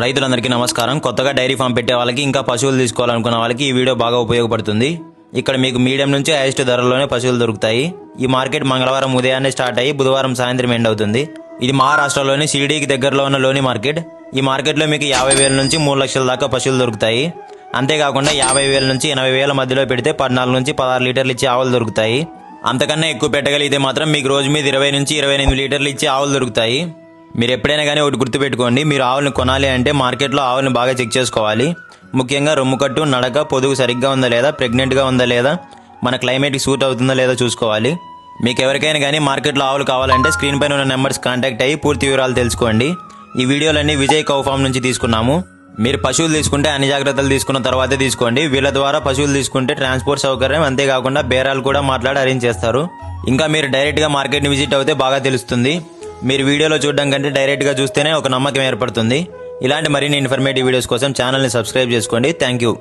రైతులందరికీ నమస్కారం. కొత్తగా డైరీ ఫామ్ పెట్టే వాళ్ళకి ఇంకా పశువులు తీసుకోవాలనుకున్న వాళ్ళకి ఈ వీడియో బాగా ఉపయోగపడుతుంది. ఇక్కడ మీకు మీడియం నుంచి హైయెస్ట్ ధరలోనే పశువులు దొరుకుతాయి. ఈ మార్కెట్ మంగళవారం ఉదయాన్నే స్టార్ట్ అయ్యి బుధవారం సాయంత్రం ఎండ్ అవుతుంది. ఇది మహారాష్ట్రలోని షిరిడీకి దగ్గరలో ఉన్న లోని మార్కెట్. ఈ మార్కెట్లో మీకు 50,000 నుంచి 3 లక్షల దాకా పశువులు దొరుకుతాయి. అంతేకాకుండా 50,000 నుంచి 80,000 మధ్యలో పెడితే 14 నుంచి 16 లీటర్లు ఇచ్చే ఆవులు దొరుకుతాయి. అంతకన్నా ఎక్కువ పెట్టగలిగితే మాత్రం మీకు రోజు మీద 20 నుంచి 28 లీటర్లు ఇచ్చే ఆవులు దొరుకుతాయి. మీరు ఎప్పుడైనా కానీ ఒకటి గుర్తుపెట్టుకోండి, మీరు ఆవులను కొనాలి అంటే మార్కెట్లో ఆవులను బాగా చెక్ చేసుకోవాలి. ముఖ్యంగా రొమ్ము కట్టు, నడక, పొదుగు సరిగ్గా ఉందా లేదా, ప్రెగ్నెంట్గా ఉందా లేదా, మన క్లైమేట్కి సూట్ అవుతుందా లేదా చూసుకోవాలి. మీకు ఎవరికైనా కానీ మార్కెట్లో ఆవులు కావాలంటే స్క్రీన్ పైన ఉన్న నెంబర్స్ కాంటాక్ట్ అయ్యి పూర్తి వివరాలు తెలుసుకోండి. ఈ వీడియోలన్నీ విజయ్ కౌ ఫామ్ నుంచి తీసుకున్నాము. మీరు పశువులు తీసుకుంటే అన్ని జాగ్రత్తలు తీసుకున్న తర్వాతే తీసుకోండి. వీళ్ళ ద్వారా పశువులు తీసుకుంటే ట్రాన్స్పోర్ట్ సౌకర్యం, అంతేకాకుండా బేరాలు కూడా మాట్లాడి అరేంజ్ చేస్తారు. ఇంకా మీరు డైరెక్ట్గా మార్కెట్ని విజిట్ అవుతే బాగా తెలుస్తుంది. మీరు వీడియోలో చూడడం కంటే డైరెక్ట్గా చూస్తేనే ఒక నమ్మకం ఏర్పడుతుంది. ఇలాంటి మరిన్ని ఇన్ఫర్మేటివ్ వీడియోస్ కోసం ఛానల్ని సబ్స్క్రైబ్ చేసుకోండి. Thank you.